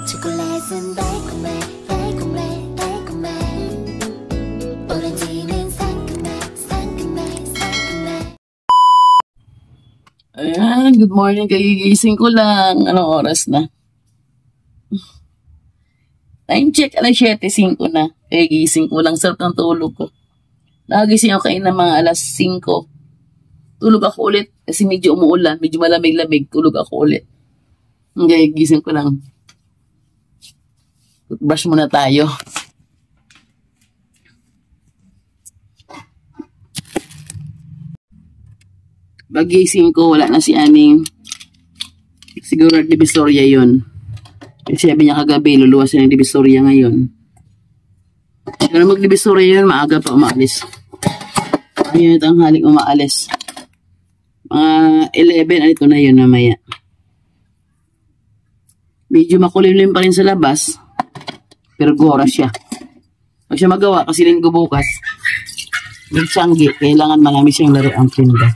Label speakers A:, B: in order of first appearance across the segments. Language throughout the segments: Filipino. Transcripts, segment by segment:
A: 초콜릿은 달콤해 달콤해 달콤해 오렌지는 상큼해 상큼해 상큼해.
B: Ayan, good morning. Kagigising ko lang. Anong oras na? Time check, alas 7:05 na. Kagigising ko lang. Sarap ng tulog ko. Nagising ako kayo ng mga alas 5. Tulog ako ulit kasi medyo umuulan. Medyo malamig-lamig. Tulog ako ulit. Kagigising ko lang. Brush muna tayo. Pagising ko, wala na si Aning. Siguro Divisoria yun. Kasi sabi niya kagabi, luluwas siya ng Divisoria ngayon. Pero mag-Divisoria yun, maaga pa umaalis. Ayun, ito ang halik umaalis. Mga 11, ito na yun namaya. Medyo makulimlim pa rin sa labas. Pero gora siya. Pag siya magawa, kasi linggo bukas, magtiyanggi, kailangan marami siyang laro ang tinda.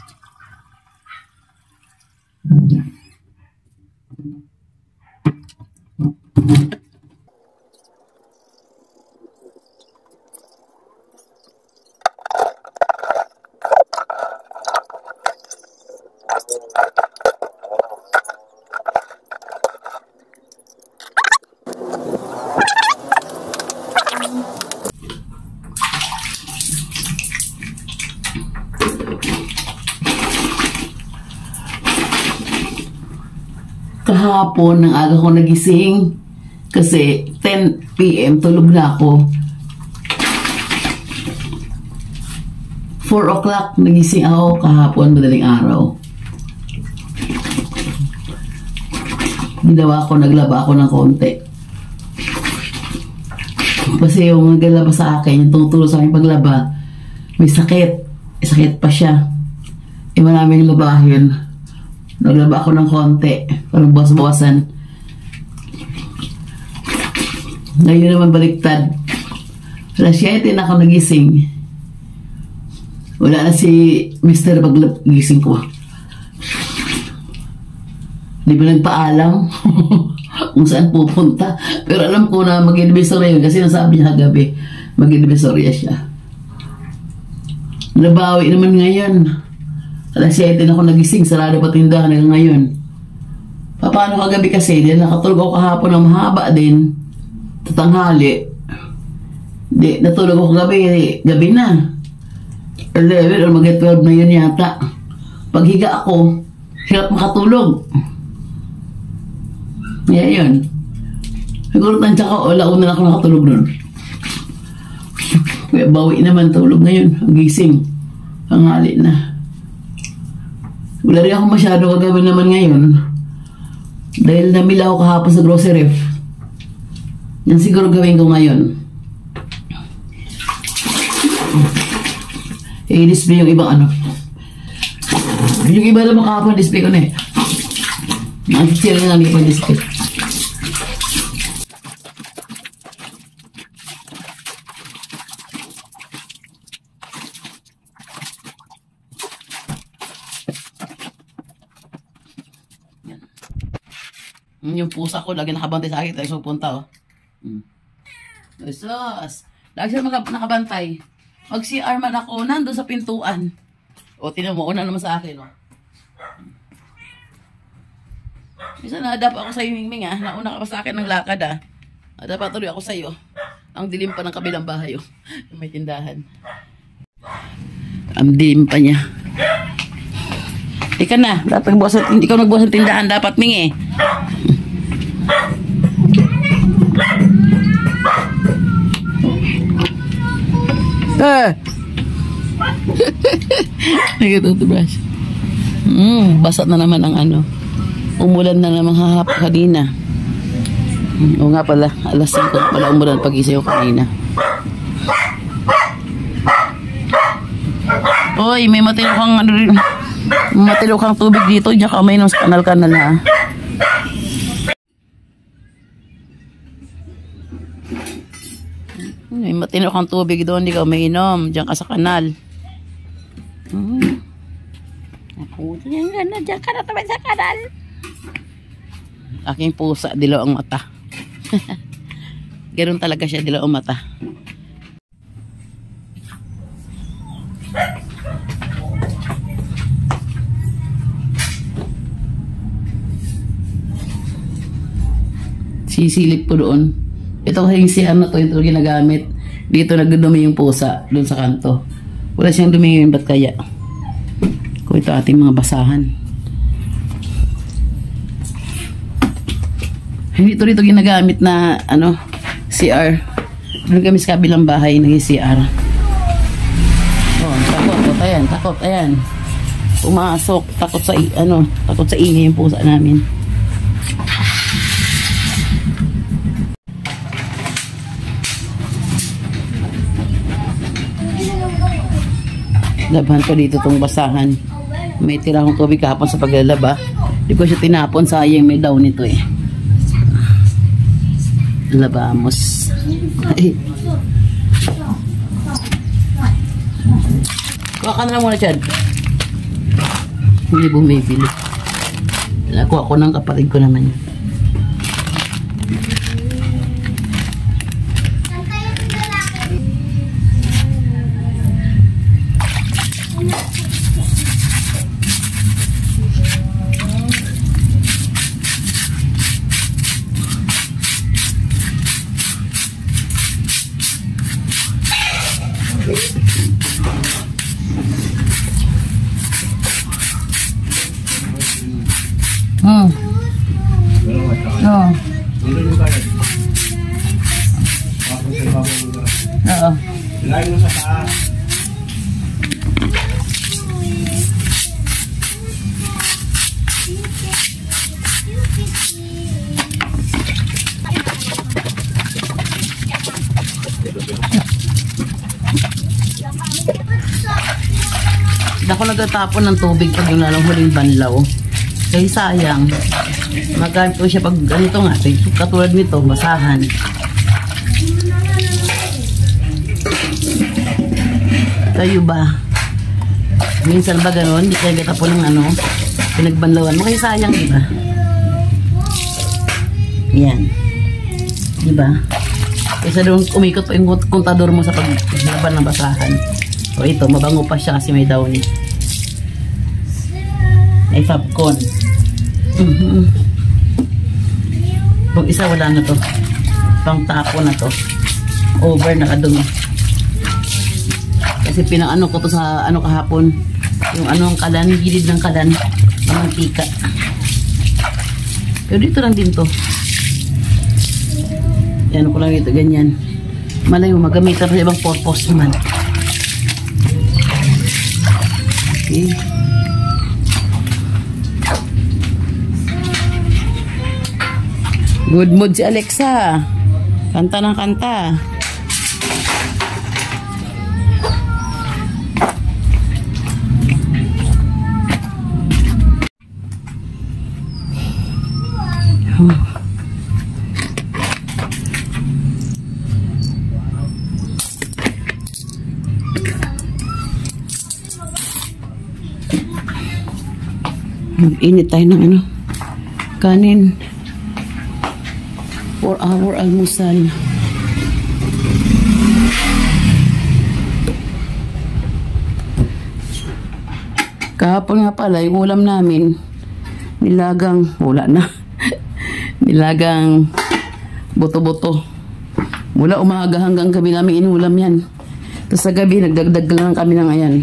B: Kahapon, ng aga ko nagising kasi 10 PM tulog na ako. 4 o'clock nagising ako kahapon, madaling araw. Ginawa ko, naglaba ako ng konti. Kasi yung naglaba sa akin, yung tumutulo sa akin paglaba, may sakit. Sakit pa siya. Maraming labahin. Naglaba ako ng konti. Parang bawas-bawasan. Ngayon naman baliktad. Alas 7 na ako nagising. Wala na si Mr. pag-gising ko. Hindi ba nagpaalam kung saan pupunta? Pero alam ko na mag-Divisoria yun kasi nasabi niya kagabi mag-Divisoria siya. Nabawi naman ngayon. Alas 7 na ako nagising, sarado pa tindahan hanggang ngayon. Paano kagabi kasi, dahil nakatulog ako kahapon ng mahaba din, tatanghali. Di, natulog ako gabi na. 11 or mag-12 na yun yata. Paghiga ako, hirap makatulog. Kaya yun. Siguro tansya ko, launa na ako nakatulog nun. Kaya bawi naman tulog ngayon, gising. Tanghali na. Wala rin ako masyado kagabi naman ngayon. Dahil namila ako kahapon sa grocery. Yan siguro gawin ko ngayon. I-display yung ibang ano. Yung iba naman kahapon, display ko na eh. Nakikita na lang yung display. Yung pusa ko, lagi nakabantay sa akin. Lagi siya pupunta, oh. Sos. Lagi siya nakabantay. Mag-CR man ako, nandun sa pintuan. O, tinan mo, una naman sa akin, oh. Isa na-adap ako sa Mingming, ah. Nauna ka pa sa akin ng lakad, ah. Dapat tuloy ako sa'yo. Ang dilim pa ng kabilang bahay, oh. May tindahan. Ang dilim pa niya. Ika na, dapat hindi ka nagbukas ng tindahan, dapat Ming eh. Nagtutubrush. Basat na naman ang ano. Umulan na naman hahap kanina. O nga pala, alas 5 pala umulan pag-isip ko kanina. Oy, may matilo kang ano rin. Matilo kang tubig dito, diyan ka may nung sa kanal-kanal ha. May matino kang tubig doon, di ka umiinom. Diyan ka sa kanal. Ako, diyan ka na tumay sa kanal. Aking pusa, dilaw ang mata. Ganun talaga siya, dila umata. Sisilip ko doon. Ito kasi yung CR na to, ito ginagamit. Dito nagdudumi yung pusa, doon sa kanto. Wala siyang dumi yun, ba't kaya? Kung ito ating mga basahan. Hindi ito rito ginagamit na, ano, CR. Doon kami sa kabilang bahay, nag-CR. Oh, takot, ayan, takot, ayan. Pumasok, takot sa, ano, takot sa ingay yung pusa namin. Labahan ko dito tong basahan. May tira akong tubig kahapon sa paglalaba. Hindi ko siya tinapon, sayang may daw nito eh. Labamos. Ay. Kuha ka na lang muna, Chad. Hindi bumibili. Nakuha ko ng kapatid ko naman yun. Oo.
C: Ilagay mo sa taas.
B: Hindi ako nagtatapon ng tubig pag yung lalang huling banlaw. Kaya sayang. Magamit ko siya pag ganito nga. Katulad nito, basahan. Kayo ba? Minsan ba gano'n? Hindi kaya gatapon ng ano, pinagbanlawan mo. Kaya sayang, diba? Yan. Diba? Kaysa doon umikot pa yung kontador mo sa paglaban ng basahan. So ito, mabango pa siya kasi may downy. Ay, Fabcon. Kung isa wala na to. Pang tapo na to. Over na kadumi. Kasi pinang-ano ko to sa ano kahapon. Yung anong kalan, gilid ng kalan. Ng mantika. Pero dito lang din to. Yan ko lang ito, ganyan. Malayo, magamit sa ibang purpose naman. Okay. Good mood si Alexa. Kanta ng kanta. Mag-init tayo ng ano, kanin for our almusal. Kahapon nga pala yung ulam namin nilagang, wala na. Nilagang buto-buto. Mula umaga hanggang gabi namin inulam yan. Tapos sa gabi nagdagdag lang kami ng ayan,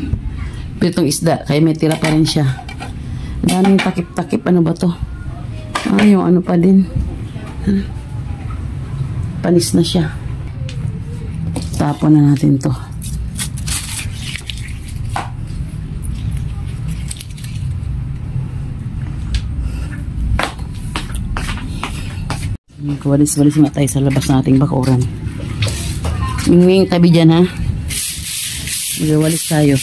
B: pitong isda, kaya may tira pa rin siya. Daming takip-takip. Ano ba to? Ah, yung ano pa din. Panis na siya. Tapon na natin to. Walis-walis nga tayo sa labas ng ating bakuran. Mingming, tabi dyan ha. Magwalis tayo.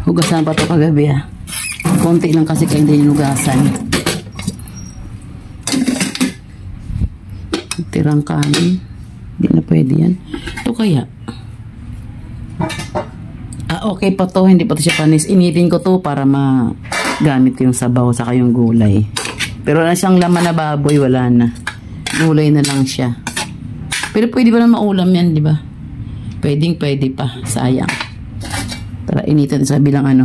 B: Hugasan pa to kagabi ah. Konti lang kasi kayo hindi hinugasan. Tirang kanin. Hindi na pwede yan. Ito kaya. Okay pa to. Hindi pa to siya panis. Initin ko to para magamit yung sabaw saka yung gulay. Pero na siyang laman na baboy, wala na. Gulay na lang siya. Pero pwede ba na maulam yan, di ba? Pwede pa. Sayang. Tara, initin sa kabilang ano.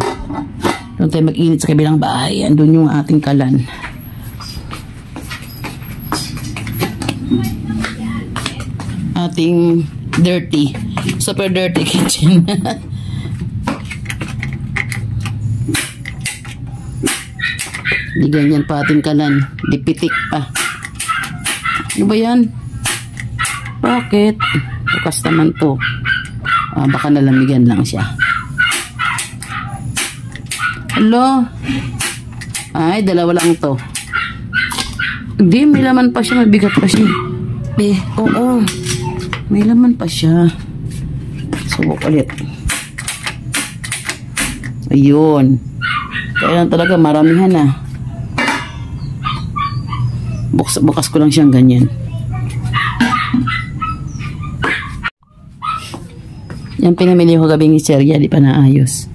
B: Doon tayo mag-init sa kabilang bahay. Andun yung ating kalan. Ating dirty. Super dirty kitchen. Di ganyan pa ating kalan. Di pitik pa. Ano ba yan? Bakit? Bukas naman to. Baka nalamigan lang siya. Hello? Ay, dalawa lang to. Hindi, may laman pa siya. Mabigat pa siya. Oo. May laman pa siya. Subok ulit. Ayun. Kaya lang talaga maramihan na. Bukas ko lang siyang ganyan. Yan pinamili ko gabing iserya, di pa naayos.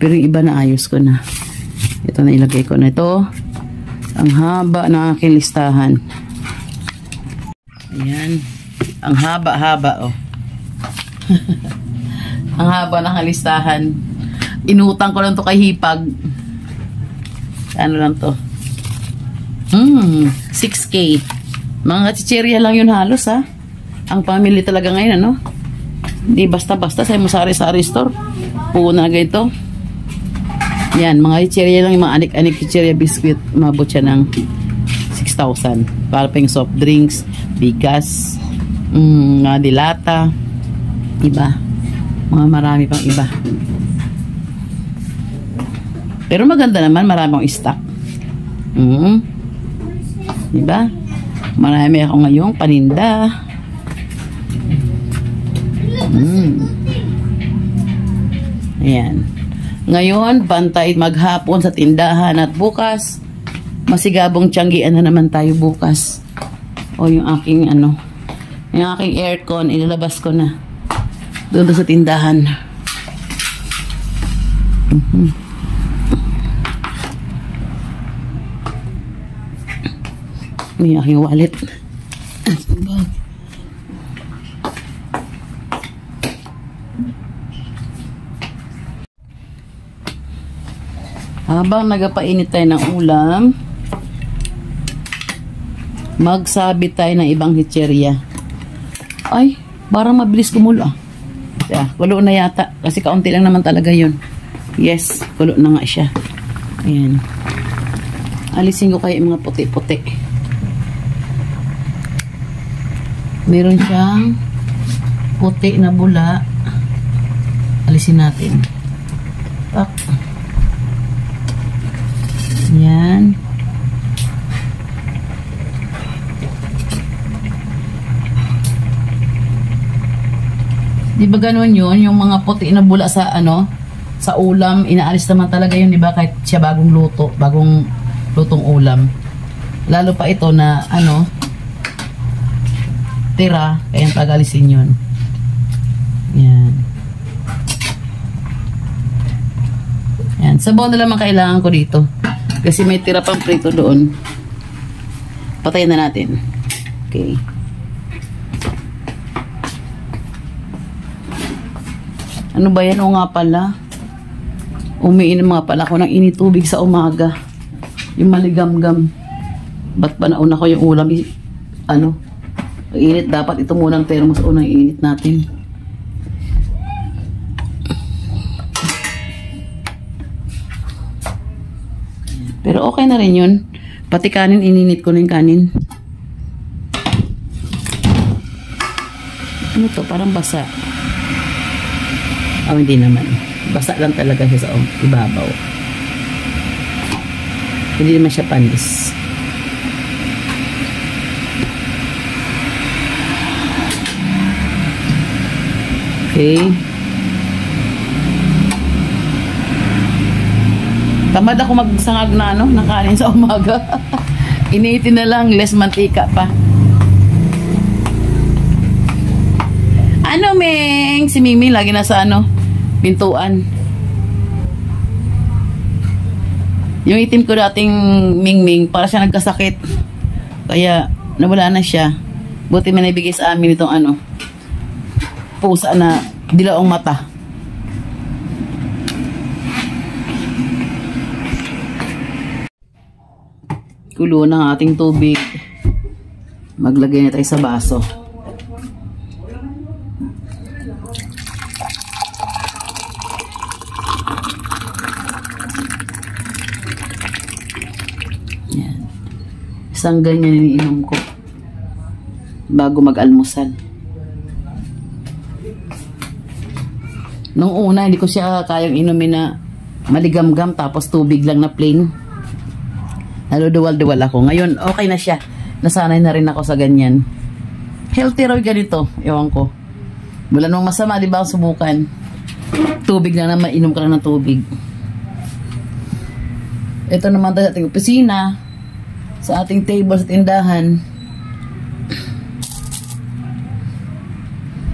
B: Pero yung iba naayos ko na. Ito na ilagay ko na ito. Ang haba ng aking listahan. Ayan. Ang haba-haba, oh. Ang haba ng listahan. Inutang ko lang to kay Hipag. Ano lang to? 6K. Mga chicherya lang yun halos, ha? Ang pamili talaga ngayon, ano? Hindi basta-basta sa sari-sari store. Puna ganito. Yan, mga chicherya lang, yung mga anik-anik chicherya biscuit. Umabot siya ng 6,000. Para pa yung soft drinks, bigas, mga dilata, iba. Mga marami pang iba. Pero maganda naman, marami akong stock. Diba? Marami ako ngayong paninda. Ayan. Ngayon, bantay maghapon sa tindahan at bukas, masigabong tiyanggian na naman tayo bukas. O yung aking yung aking aircon, ilalabas ko na. Doon sa tindahan. Yung aking wallet. Habang nagapainit tayo ng ulam, magsabit tayo ng ibang chicherya. Ay, parang mabilis kumulo ah. Kulo na yata. Kasi kaunti lang naman talaga yun. Yes, kulo na nga siya. Ayan. Alisin ko kayo yung mga puti-puti. Meron siyang puti na bula. Alisin natin. Tak. Yan. Di ba ganun yun? Yung mga puti na bula sa sa ulam, inaalis naman talaga yun, di ba? Kahit siya bagong luto, bagong lutong ulam. Lalo pa ito na tira, kaya pag-alisin yun. Yan. Yan. Sabaw na lang kailangan ko dito. Kasi may tira pang prito doon. Patayin na natin. Okay. Ano ba yan? O nga pala. Umiinom nga pala ako ng initubig sa umaga. Yung maligam-gam. Ba't pa nauna ko yung ulam? Init, dapat ito munang thermos unang init natin. Pero okay na rin yun. Pati kanin, ininit ko na yung kanin. Ano to? Parang basa. Hindi naman. Basa lang talaga siya sa ibabaw. Hindi naman siya panis. Okay. Tamad ako magsangag na ano, ng kanin sa umaga. Iniitin na lang, less mantika pa. Ano, Meng? Si Mimi lagi nasa ano, pintuan. Yung itim ko dating Ming-Ming, para siya nagkasakit. Kaya, nawala na siya. Buti may naibigay sa amin itong ano, pusa na dilaong mata. Kulo ng ating tubig. Maglagay na tayo sa baso. Yan. Isang ganyan iniinom ko bago mag-almusal. Nung una, hindi ko siya kayang inumin na maligamgam tapos tubig lang na plain. Naluduwal-duwal ako. Ngayon, okay na siya. Nasanay na rin ako sa ganyan. Healthy raw ganito. Ewan ko. Wala namang masama, di ba? Subukan. Tubig lang naman. Inom ka lang ng tubig. Ito naman tayo sa ating opisina. Sa ating table sa tindahan.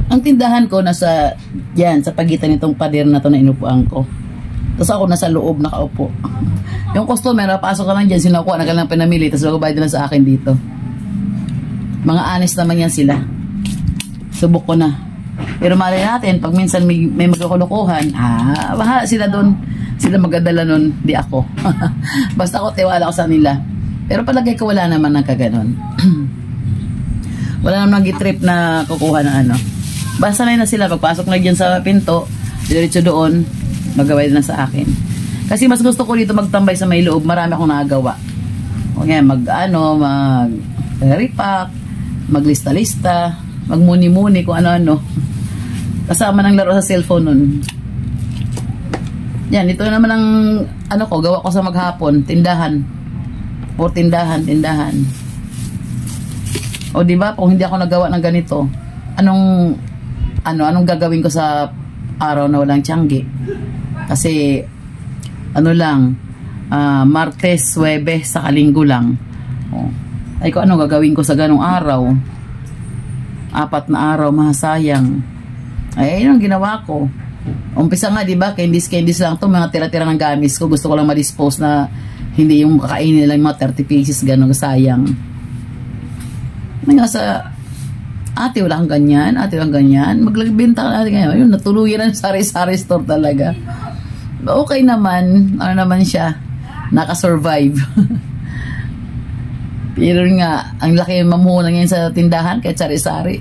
B: Ang tindahan ko nasa yan, sa pagitan nitong pader na to na inupuan ko. Tapos ako nasa loob nakaupo. Yung customer, napasok ka lang dyan, sinakuha na ka lang pinamili, tapos magbabayad na sa akin dito. Mga honest naman yan sila. Subok ko na. Pero mali natin, pag minsan may magkakulukuhan, bahala sila doon. Sila magdadala nun, di ako. Basta ako, tiwala ko sa nila. Pero palagay ko wala naman ng kaganon. Wala naman nag-trip na kukuha ng ano. Basta na sila, pagpasok na dyan sa pinto, diretso doon, magaway na sa akin. Kasi mas gusto ko dito magtambay sa may loob, marami akong nagawa. Okay, mag-repack, maglista-lista, magmuni-muni kung ano-ano. Kasama ng laro sa cellphone nun. Yan, ito naman ang ano ko, gawa ko sa maghapon, tindahan. Or tindahan. O diba, kung hindi ako nagawa ng ganito, anong gagawin ko sa araw na walang tiyanggi? Kasi ano lang, Martes, Huwebes, sa Linggo lang. Ay kung ano gagawin ko sa ganong araw? 4 na araw, mahasayang. Ay, yun ang ginawa ko. Umpisa nga, diba, candies lang to, mga tira-tira ng gamis ko. Gusto ko lang ma-dispose na hindi yung kakainin nila yung mga 30 pieces, ganong sayang. May nga sa ate, wala kang ganyan. Maglagbenta ka natin ngayon. Ayun, natuluyan ang sari-sari store talaga. Okay naman. Ano naman siya? Nakasurvive. Pero nga, ang laki mamuhunan ngayon sa tindahan kahit sari-sari.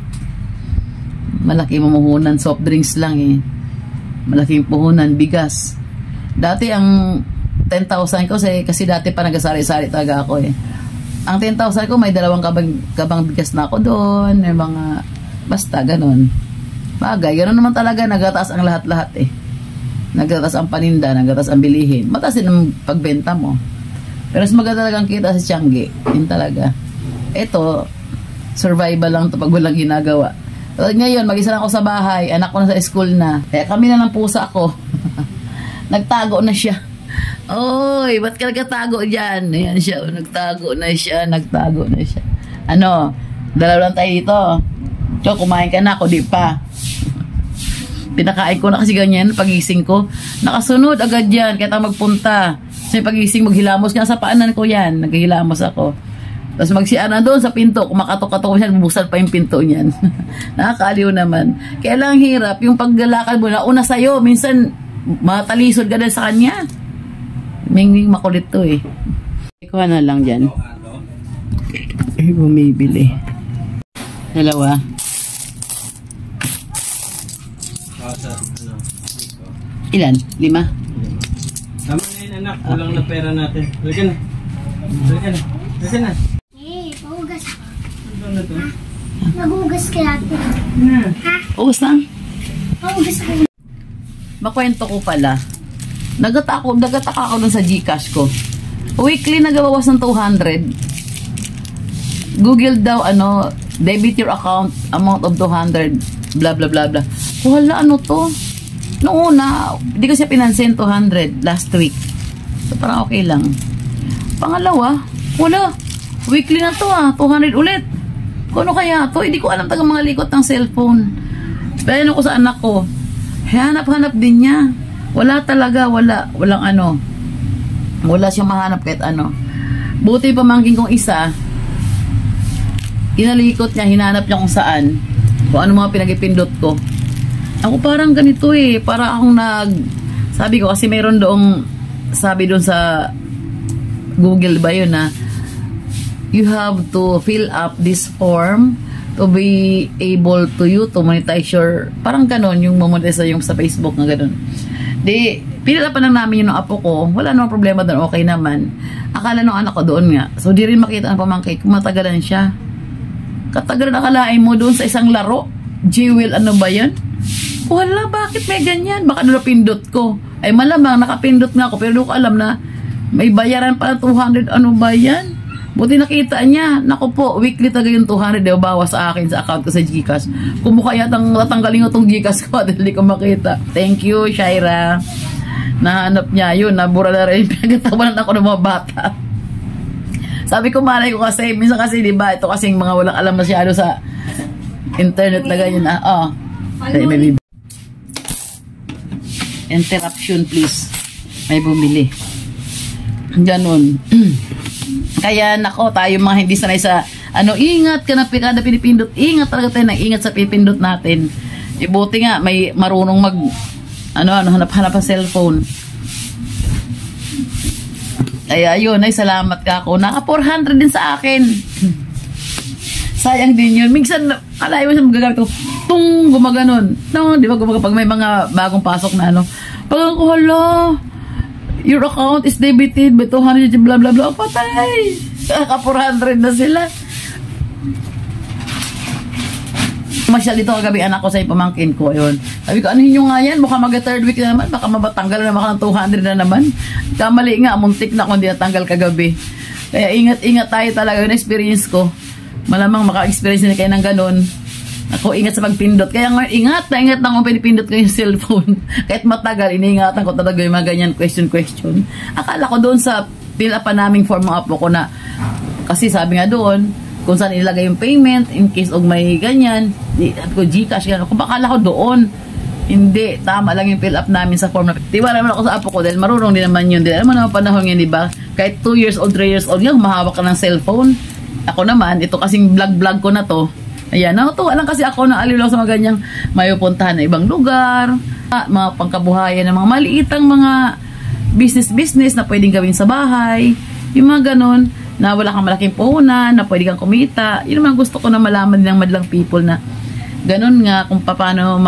B: Malaki mamuhunan. Soft drinks lang eh. Malaking puhunan. Bigas. Dati ang 10,000 ko kasi dati pa nagasari-sari talaga ako eh. Ang 10,000 ko may 2 kabang bigas na ako doon. May mga basta ganun. Bagay. Ganun naman talaga. Nagataas ang lahat-lahat eh. Nagtatas ang paninda, nagtatas ang bilihin. Mataas din ang pagbenta mo. Pero mas maganda talagang kita sa tiyanggi. Yun talaga. Ito, survival lang ito pag walang ginagawa. So, ngayon, mag-isa lang ako sa bahay. Anak ko na sa school na. Kaya kami na ng pusa ko. Nagtago na siya. Oy, ba't ka nagtago dyan? Ayan siya. Nagtago na siya. Ano, dalaw lang tayo dito. So, kumain ka na ako, di pa. Pinakain ko na kasi ganyan, pagising ko. Nakasunod agad yan, kaya tayo magpunta. Kasi pagising, maghilamos ka sa paanan ko yan. Naghihilamos ako. Tapos magsiana doon sa pinto, kumakatok-katok ko siya, bubuksan pa yung pinto niyan. Nakakaaliw naman. Kaya lang hirap, yung paglalakad mo, nauna sa'yo, minsan matalisod ka din sa kanya. Ming makulit to eh. Ikuha na lang dyan. Eh, bumibili. 2. Ilan? 5?
C: Tama na yun anak, kulang na pera natin. Halika na.
A: Pahugas ka.
C: Ano na to?
A: Maghugas ka natin. Ha?
B: Uus lang.
A: Pahugas ka.
B: Makwento ko pala. Nagataka ako dun sa Gcash ko. Weekly nagabawas ng 200. Google daw, debit your account, amount of 200, blah blah blah blah. Wala, ano to? Noong una, hindi ko siya pinansin 200 last week. So, parang okay lang. Pangalawa, wala. Weekly na to 200 ulit. Kung ano kaya to, hindi ko alam tagang mga likot ng cellphone. Pero ko sa anak ko, hanap-hanap din niya. Wala talaga, walang ano. Wala siyang mahanap kahit ano. Buti pamangkin kong isa, inalikot niya, hinanap niya kung saan, kung ano mga pinagipindot ko. Ako parang ganito para akong sabi ko kasi mayroon doong, sabi doon sa Google ba yun na, you have to fill up this form to be able to monetize your, parang ganon, yung monetize yung sa Facebook na ganon. Di, pinalapan lang namin yung apo ko, wala namang problema doon, okay naman. Akala ng anak ko doon nga. So, di rin makita ang pamangkin, kumatagalan siya. Katagalan akalain mo doon sa isang laro. Jewel, ano ba yan? Wala, bakit may ganyan? Baka napindot ko. Ay malamang, nakapindot nga ako, pero di ko alam na may bayaran pa 200, ano ba yan? Buti nakita niya. Naku po, weekly taga yung 200 bawas sa akin sa account ko sa Gcash. Kung mukha yatang tatanggalin ko itong Gcash ko dahil di ko makita. Thank you, Shaira. Nahanap niya yun. Nabura na rin. Pinagatawanan ako ng mga bata. Sabi ko, malay ko kasi, minsan kasi, di ba, ito kasing mga walang alam masyado sa internet na ganyan. Maybe. Interruption, please. May bumili. Ganon. Kaya nako, tayo mga hindi sanay sa ingat ka na kada pinipindot. Ingat talaga tayo na ingat sa pinipindot natin. Buti nga may marunong mag hanap-hanap sa cellphone. Kaya ayun, salamat ka ako. Naka 400 din sa akin. Sayang din yun. Minsan alayo mo magagamit ko. Tung gumaganon. No, di ba pag may mga bagong pasok na pag ako your account is debited by 200 blah blah blah. Patay! Naka 400 na sila. Masyal dito kagabi anak ko sa pamangkin ko. Ayun. Sabi ko, ano nyo nga yan? Baka mag-third week na naman. Baka mabatanggal na naman ng 200 na naman. Kamali nga, muntik na kung hindi natanggal kagabi. Kaya ingat-ingat tayo talaga. Yung experience ko. Malamang maka-experience na kayo ng ganun. Ako ingat sa pagpindot. Kaya nga, ingat na kung pinipindot ko yung cellphone. Kahit matagal, iniingatan ko talaga yung mga ganyan question. Akala ko doon sa fill up pa naming form ng apo ko na, kasi sabi nga doon, kung saan ilagay yung payment, in case og may ganyan, ko Gcash, gano'n. Kung bakala ko doon, hindi, tama lang yung fill up namin sa form. Tiwala naman ako sa apo ko dahil marunong din naman yun. Dahil alam mo naman panahon yun, diba? Kahit 2 years old, 3 years old, humahawak ka ng cellphone. Ako naman, ito kasing vlog ko na to. Ayan, natuwa lang kasi ako na aliw lang sa mga ganyang mayupuntahan na ibang lugar, mga pangkabuhayan ng mga maliitang mga business na pwedeng gawin sa bahay, yung mga ganon, na wala kang malaking puhunan, na pwede kang kumita. Yun naman gusto ko na malaman din ng madlang people na ganon nga kung paano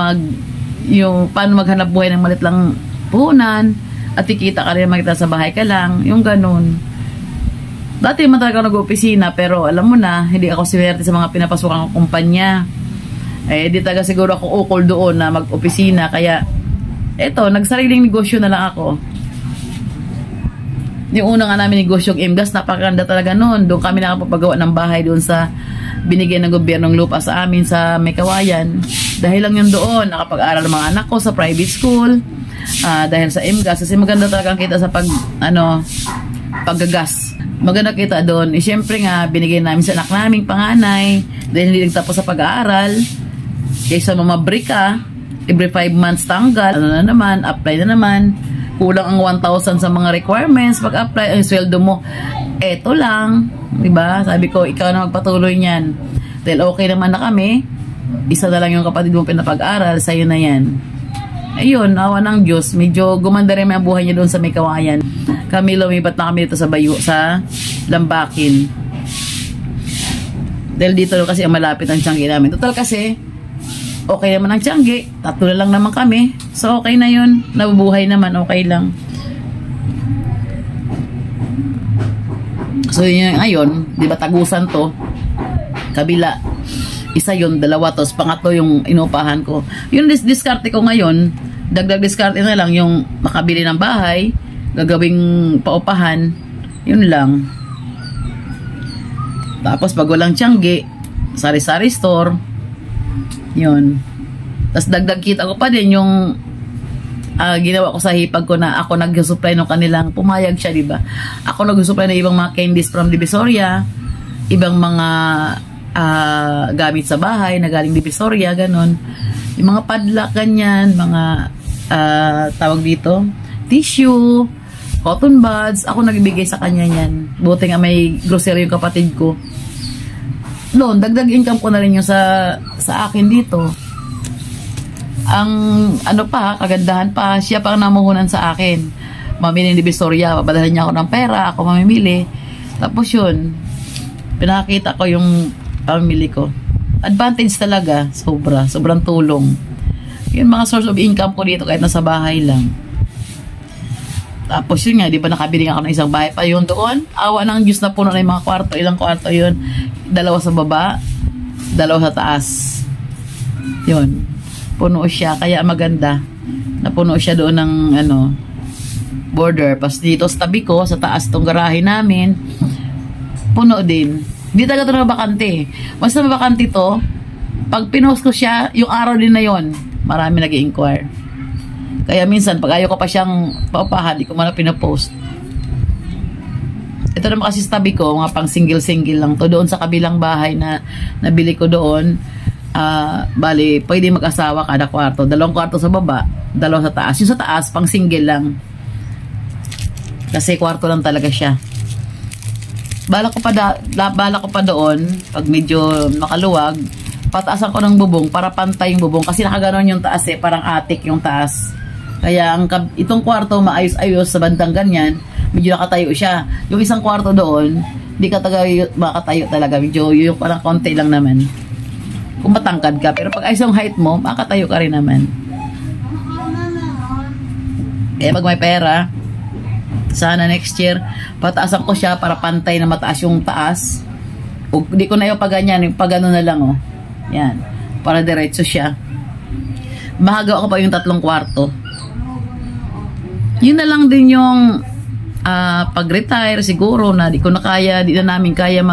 B: maghanap buhay ng malit lang puhunan at ikita ka rin makita sa bahay ka lang, yung ganon. Dati man talaga nag-opisina pero alam mo na, hindi ako swerte sa mga pinapasukan kong kumpanya. Di talaga siguro ako ukol doon na mag-opisina. Kaya, eto, nagsariling negosyo na lang ako. Yung una nga namin negosyo yung IMGAS, napakaganda talaga noon. Doon kami nakapapagawa ng bahay doon sa binigyan ng gobyernong lupa sa amin sa Mekawayan. Dahil lang yun doon, nakapag-aral ng mga anak ko sa private school. Dahil sa IMGAS, kasi maganda talaga kita sa paggagas. Maganda kita doon. Siyempre nga, binigay namin sa anak naming panganay dahil hindi nagtapos sa pag-aaral. Kaysa mamabrika, every 5 months tanggal, apply na naman. Kulang ang 1,000 sa mga requirements. Pag-apply, ang sweldo mo, eto lang. Diba? Sabi ko, ikaw na magpatuloy niyan. Dahil okay naman na kami, isa na lang yung kapatid mo pinapag-aral, sa'yo na yan. Ayun, awa ng Diyos, medyo gumanda rin ang buhay niya doon sa Mekawayan. Kami lumipat na kami dito sa sa Lambakin. Dahil dito kasi ang malapit ang Tiangge namin. Total kasi, okay naman ang Tiangge. 3 na lang naman kami. So okay na yun. Nabubuhay naman, okay lang. So yun ngayon, di ba tagusan to? Kabila. Isa yun, 2, tapos pangatlo yung inupahan ko. Yung diskarte ko ngayon, dagdag diskarte na lang yung makabili ng bahay, gagawing paupahan, yun lang. Tapos pag walang Tiangge, sari-sari store, yun. Tapos dagdag kita ko pa din yung ginawa ko sa hipag ko na ako nag-supply ng kanilang, pumayag siya, diba? Ako nag-supply ng ibang mga candies from Divisoria, ibang mga gamit sa bahay na galing Divisoria, ganon. Yung mga padlock, ganyan, mga tawag dito, tissue, cotton buds, ako nagbigay sa kanya yan. Buti nga may grocery yung kapatid ko. Noon, dagdag income ko na rin yung sa akin dito. Ang ano pa, kagandahan pa, siya pang namuhunan sa akin. Mamili ng Divisoria, babadahan niya ako ng pera, ako mamimili. Tapos yun, pinakita ko yung pamili ko. Advantage talaga, sobrang tulong. Yung mga source of income ko dito kahit nasa bahay lang. Tapos yun nga, di ba nakabili ako ng isang bahay pa yun doon? Awa ng Diyos na puno na yung mga kwarto. Ilang kwarto yun? 2 sa baba, 2 sa taas. Yun. Puno siya, kaya maganda. Napuno siya doon ng border. Pas dito sa tabi ko, sa taas tong garahe namin, puno din. Hindi talaga ito mabakante. Basta mabakante to, pag pinost ko siya, yung araw din na yon, marami nag-i-inquire. Kaya minsan, pag ayaw ko pa siyang paupahan, di ko man na pinapost. Ito naman kasi sa tabi ko, mga pang single-single lang to. Doon sa kabilang bahay na nabili ko doon, bali, pwede mag-asawa kada kwarto. 2 kwarto sa baba, 2 sa taas. Yung sa taas, pang single lang. Kasi kwarto lang talaga siya. Bala ko pa doon, pag medyo makaluwag, pataasan ko ng bubong para pantay yung bubong. Kasi nakaganon yung taas parang attic yung taas. Kaya itong kwarto maayos-ayos sa bandang ganyan, medyo nakatayo siya. Yung isang kwarto doon, hindi ka makatayo talaga. Medyo yung parang konti lang naman. Kung matangkad ka. Pero pag ayos yung height mo, makatayo ka rin naman. Kaya pag may pera, sana next year, pataasan ko siya para pantay na mataas yung taas. O di ko na yung pag ganyan, yung pag ano na lang, oh. Yan. Para diretso siya. Mahagawa ko pa yung 3 kwarto. Yun na lang din yung pag-retire siguro na di ko na kaya, di na namin kaya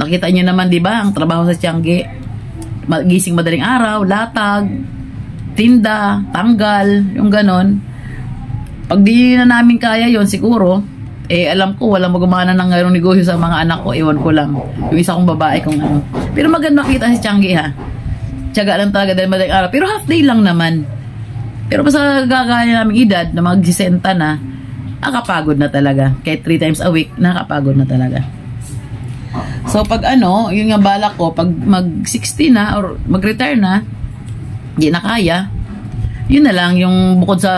B: nakita nyo naman, di ba, ang trabaho sa Tiangge. Gising madaling araw, latag, tinda, tanggal, yung ganon. Pag di na namin kaya yon siguro, alam ko, walang magumana ng ngayong negosyo sa mga anak ko, iwan ko lang. Yung isa kong babae kung ano. Pero maganda nakita si Tiangge, ha. Tiyaga lang talaga dahil madaling araw. Pero half day lang naman. Pero basta gagaya namin edad na mag-60 na, nakapagod na talaga. Kahit 3 times a week, nakapagod na talaga. So pag yun nga balak ko, pag mag-60 na or mag-retire na, hindi na kaya, yun na lang, yung bukod sa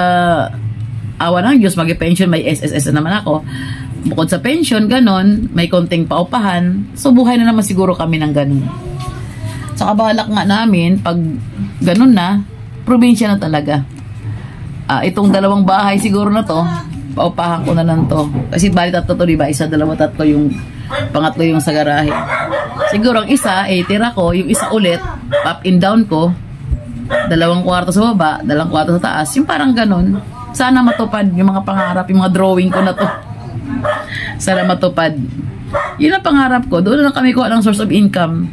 B: awa ng Diyos, mag-pension, may SSS na naman ako. Bukod sa pension, ganon, may konting paupahan. So buhay na naman siguro kami ng ganon. Saka balak nga namin, pag ganon na, probinsya na talaga. Itong 2 bahay siguro na to, paupahan ko na lang to. Kasi bali 3 to, diba? 1, 2, 3 yung pangatlo yung sa garahe. Siguro ang isa, tira ko, yung isa ulit, up and down ko, 2 kwarto sa baba, 2 kwarto sa taas, yung parang ganon. Sana matupad yung mga pangarap, yung mga drawing ko na to. Sana matupad. Yun ang pangarap ko. Doon na kami kuha ng source of income.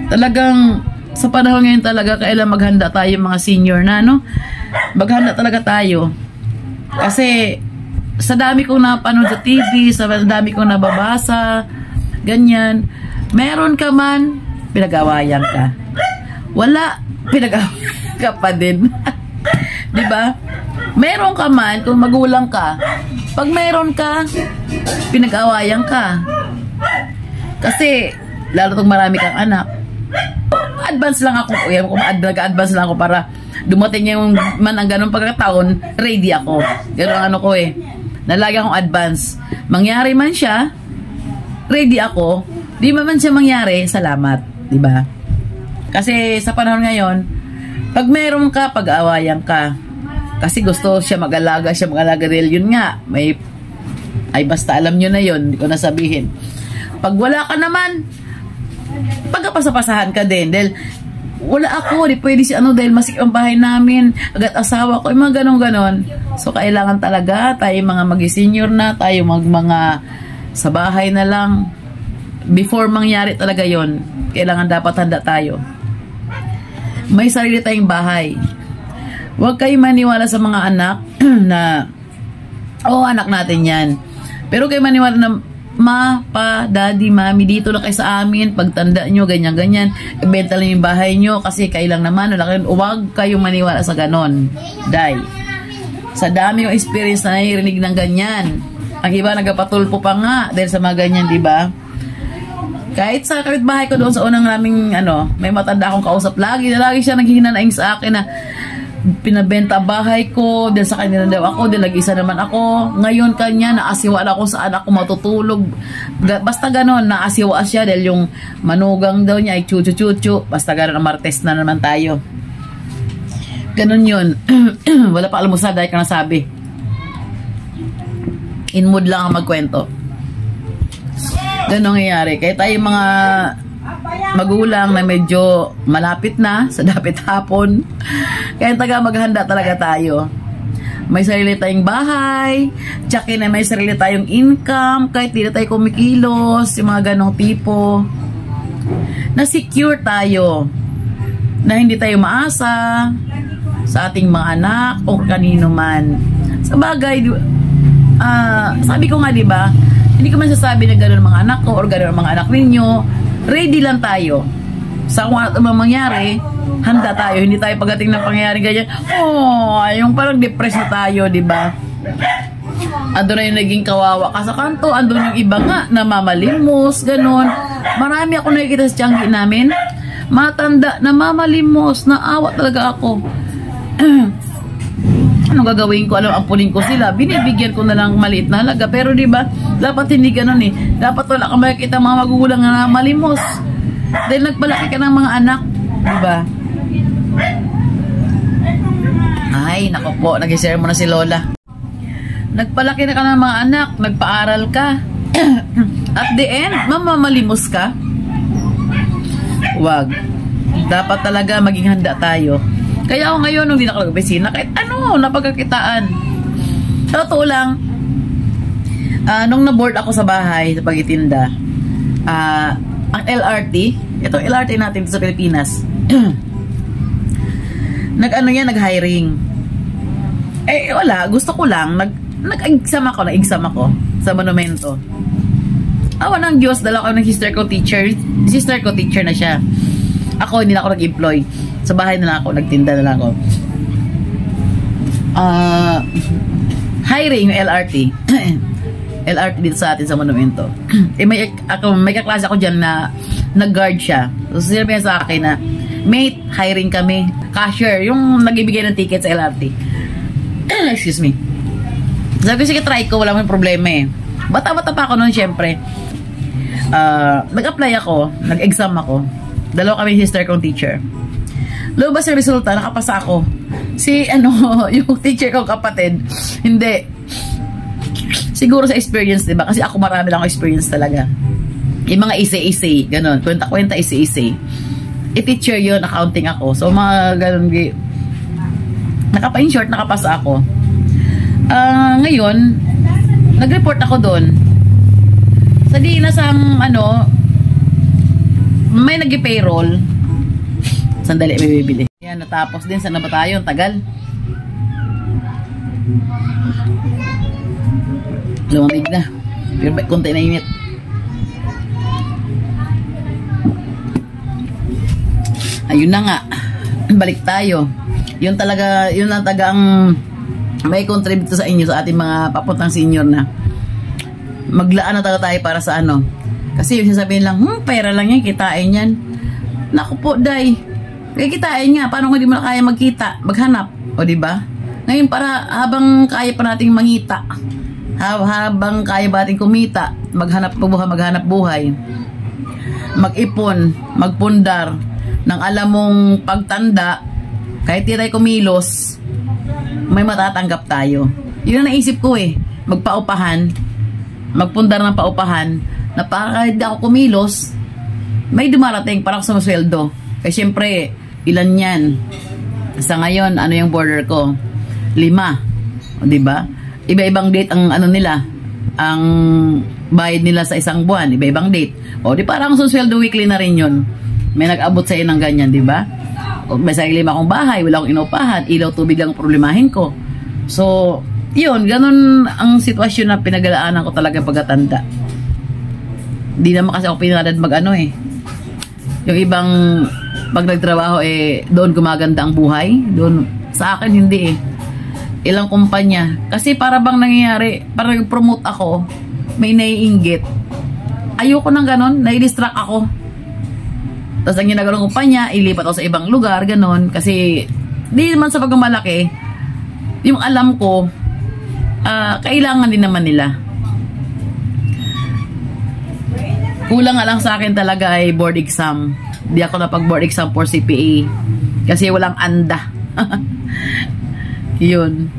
B: Talagang, sa panahon ngayon talaga, kailan maghanda tayo mga senior na, no? Maghanda talaga tayo. Kasi, sa dami kong napanood sa TV, sa dami kong nababasa, ganyan, meron ka man, pinag-awayan ka. Wala, pinag-awayan ka pa din. Diba? Meron ka man, kung magulang ka, pag meron ka, pinag-awayan ka. Kasi, lalo kung marami kang anak, advance lang ako, advance lang ako para dumating yung man ang ganong pagkataon, ready ako. Ganun ang ano ko nalagi akong advance. Mangyari man siya, ready ako. Di man siya mangyari, salamat. Diba? Kasi sa panahon ngayon, pag meron ka, pag-awayan ka. Kasi gusto siya mag-alaga dahil yun nga, basta alam nyo na yun, hindi ko nasabihin. Pag wala ka naman, pagkapasapasahan ka din, dahil wala ako, di pwede si dahil masik ang bahay namin, agad asawa ko, mga ganon. So, kailangan talaga, tayo mga mag-senior na, tayo mga sa bahay na lang, before mangyari talaga yon, kailangan dapat handa tayo. May sarili tayong bahay. Huwag kayo maniwala sa mga anak na, anak natin yan. Pero kayo maniwala na, ma, pa, daddy, mami, dito lang kayo sa amin, pagtanda nyo, ganyan-ganyan, ibenta lang yung bahay nyo, kasi kayo lang naman, huwag kayong maniwala sa ganon. Day. Sa dami yung experience na narinig ng ganyan. Ang iba nagapatulpo pa nga, dahil sa mga ganyan, di ba? Kahit sa kapitbahay ko doon sa unang naming, may matanda akong kausap lagi siya naghihinanaing sa akin na, pinabenta bahay ko, dahil sa kanila daw ako, dahil nag-isa naman ako. Ngayon kanya, naasiwa ako sa anak ko matutulog. Basta ganon, naasiwa siya dahil yung manugang daw niya ay chuchu-chuchu. Basta ganon, ang martes na naman tayo. Ganon yun. Wala pa almusal dahil ka nasabi. In mood lang ang magkwento. Ganon nangyayari. Kaya tayo mga magulang na medyo malapit na sa dapit hapon, kaya maghanda talaga tayo. May sarili tayong bahay, tsakin na may sarili tayong income, kahit di na tayo kumikilos, yung mga ganong tipo, na secure tayo, na hindi tayo maasa sa ating mga anak o kanino man. Sa bagay, sabi ko nga, diba, hindi ko man sasabi na gano'n mga anak ko or gano'n mga anak ninyo. Ready lang tayo. Sa kung ano mangyari, handa tayo. Hindi tayo pagdating ng pangyayari ganyan. Yung parang depressed na tayo, di ba? Ando na yung naging kawawa ka sa kanto. Ando yung iba nga, namamalimos, ganun. Marami ako nakikita sa tiyanggi namin. Matanda, namamalimos, naawa talaga ako. Anong gagawin ko? Alam, ampunin ko sila. Binibigyan ko na lang maliit na halaga. Pero diba, dapat hindi ganun eh. Dapat wala ka makikita mga magugulang na malimos. Dahil nagpalaki ka ng mga anak. Diba? Ay, naku po. Nag-share mo na si Lola. Nagpalaki na ka ng mga anak. Nagpaaral ka. At the end, mamamalimos ka. Wag. Dapat talaga maging handa tayo. Kaya ako ngayon, nung di na ako nag-opisina, kahit napagkakitaan. Totoo lang, nung na-board ako sa bahay, sa pagtitinda, ang LRT, ito LRT natin sa Pilipinas, nag-hiring. Wala, gusto ko lang, nag-exam ako sa monumento. Awa ng Diyos, dala ko ng sister ko teacher na siya. Ako, hindi na ako nag-employ. Sa bahay na lang ako, nagtinda na lang ako. Hiring yung LRT. LRT dito sa atin sa monumento. May kaklase ako dyan na nag-guard siya. So, sinabi niya sa akin na, mate, hiring kami. Cashier, yung nag-ibigay ng ticket sa LRT. Excuse me. Sabi ko, sige, try ko. Wala mong problema eh. Bata-bata pa ako noon, syempre. Nag-apply ako. Nag-exam ako. Dalawa kami sister kong teacher. Lumabas yung resulta, nakapasa ako. Yung teacher kong kapatid, hindi. Siguro sa experience, diba? Kasi ako marami lang experience talaga. Yung mga essay, ganun. Kwenta-kwenta, essay. I-teacher yun, accounting ako. So, mga ganun, in short, nakapasa ako. Ngayon, nag-report ako doon. Sa di nasang, may nag-payroll. Sandali, may bibili. Yan, natapos din. Saan na ba tayo? Tagal. Lumamig na. Pero konti na init. Ayun na nga. Balik tayo. Yun lang taga ang may contribute sa inyo, sa ating mga papuntang senior na maglaan na tayo para sa Kasi yung sasabihin lang, pera lang yan, kitain yan. Naku po, day. Kaya kitain nga, paano hindi mo na kaya magkita, maghanap, o diba? Ngayon, para habang kaya pa nating mangita, habang kaya ba nating kumita, maghanap buhay, mag-ipon, magpundar, nang alam mong pagtanda, kahit di tayo kumilos, may matatanggap tayo. Yun ang naisip ko magpaupahan, magpundar ng paupahan, na para kahit di ako kumilos, may dumarating para ako sa masweldo. Kasi syempre, ilan yan? Sa ngayon, yung border ko? 5. O, diba? Iba-ibang date ang nila. Ang bayad nila sa isang buwan. Iba-ibang date. O, di parang susweldo weekly na rin yun. May nag-abot sa ng ganyan, diba? May sarili akong bahay, wala akong inupahan, ilaw tubig lang problemahin ko. So, yun, ganun ang sitwasyon na pinaglalaanan ko talaga pagkatanda. Hindi naman kasi ako pinangadad mag-ano eh. Yung ibang pag nagtrabaho doon gumaganda ang buhay. Doon, sa akin hindi eh. Ilang kumpanya. Kasi para bang nangyayari, para nag-promote ako, may naiinggit. Ayoko nang ganun, nai-distract ako. Tapos ang ginagawa ng kumpanya, ilipat ako sa ibang lugar, ganun. Kasi, di naman sa pagmamalaki, yung alam ko, kailangan din naman nila. Kulang nga lang sa akin talaga ay board exam. Di ako napag-board exam for CPA. Kasi walang anda. Yun.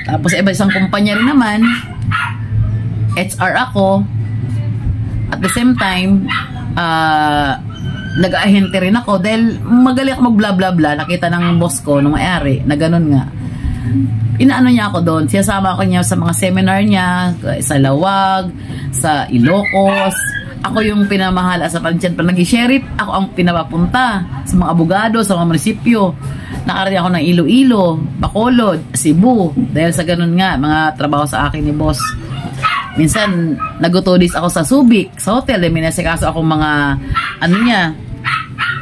B: Tapos isang kumpanya rin naman, HR ako. At the same time, nag-ahente rin ako dahil magaling ako mag bla bla bla. Nakita ng boss ko nung may-ari na ganun nga. Inaano niya ako doon. Siyasama ako niya sa mga seminar niya, sa Lawag, sa Ilocos. Ako yung pinamahala sa pansyan. Pag nag-sheriff, ako ang pinapapunta sa mga abogado, sa mga munisipyo. Nakarating ako ng Iloilo, Bacolod, Cebu. Dahil sa ganun nga, mga trabaho sa akin ni boss. Minsan, nag-utodis ako sa Subic, sa hotel. May nasikaso akong mga,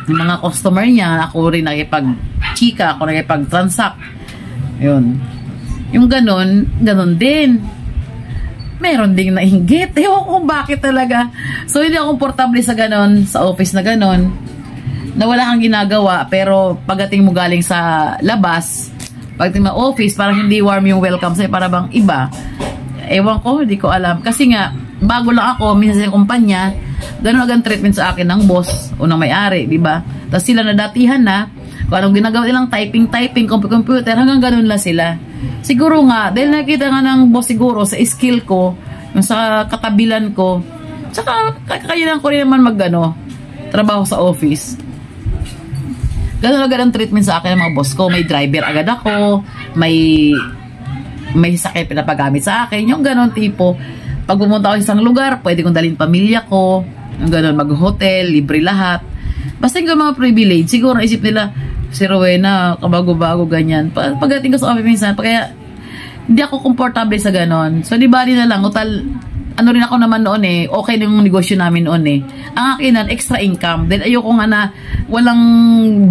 B: yung mga customer niya. Ako rin nakipag-chika, ako nakipag-transact. Yun. Yung ganun din. Meron ding nainggit. Ewan ko bakit talaga. So, hindi ako komportable sa ganun, sa office na ganun. Na wala kang ginagawa, pero pagdating mo galing sa labas, pagdating mo office, parang hindi warm yung welcome sa'yo, para bang iba. Ewan ko, hindi ko alam. Kasi nga, bago lang ako, minsan sa kumpanya, ganun agad treatment sa akin ng boss o ng may-ari, di ba? Tapos sila nadatihan na, kung anong ginagawa nilang typing, computer, hanggang ganun lang sila. Siguro nga, dahil nakita nga ng boss siguro sa skill ko, yung sa katabilan ko, saka kakayanan ko rin naman trabaho sa office. Ganun agad ang treatment sa akin ng mga boss ko. May driver agad ako, may sakit pinapagamit sa akin, yung ganon tipo. Pag pumunta ako sa isang lugar, pwede kong dalhin pamilya ko, yung ganon, mag-hotel, libre lahat. Basta yung mga privilege, siguro naisip nila, si Rowena, kabago-bago, ganyan. Pagdating ko sa office minsan, kaya hindi ako komportable sa ganon. So, di bali na lang, ano rin ako naman noon okay na yung negosyo namin noon Ang akin nun, extra income. Then ayoko nga na walang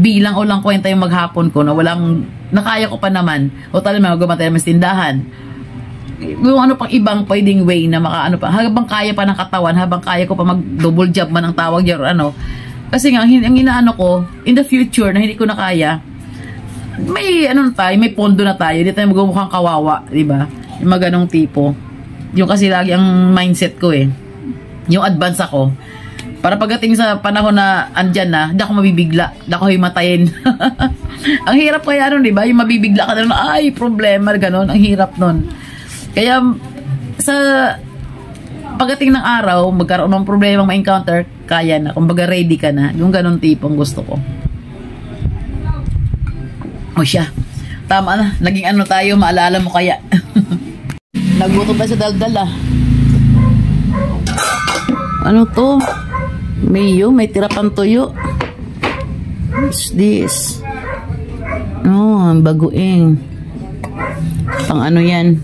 B: bilang o lang kwenta yung maghapon ko, na walang, nakaya ko pa naman. O talagang magamatay naman sa tindahan. Yung pang ibang pwedeng way na pa, habang kaya pa ng katawan, habang kaya ko pa mag-double job man ang tawag yun, Kasi nga, ang inaano ko, in the future, na hindi ko na kaya, may may pondo na tayo, hindi tayo magmukhang kawawa, di ba? Yung mga ganong tipo. Yung kasi lagi ang mindset ko yung advance ako. Para pagdating sa panahon na andyan na, hindi ako mabibigla, hindi ako himatayin. Ang hirap kaya di ba? Yung mabibigla ka na, ay, problema, ganon. Ang hirap nun. Kaya, sa pagdating ng araw, magkaroon ng problema ma-encounter, kaya na. Kumbaga, ready ka na. Yung ganon tipong gusto ko. O siya. Tama na. Naging tayo, maalala mo kaya. Nagutom tayo sa daldal Ano to? Mayo, may tira pang tuyo. What's this? Ang baguing. Pang yan?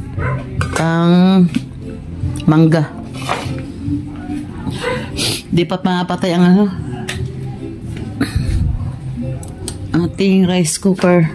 B: Pang mangga. Di pa mapatay ang ating rice cooker.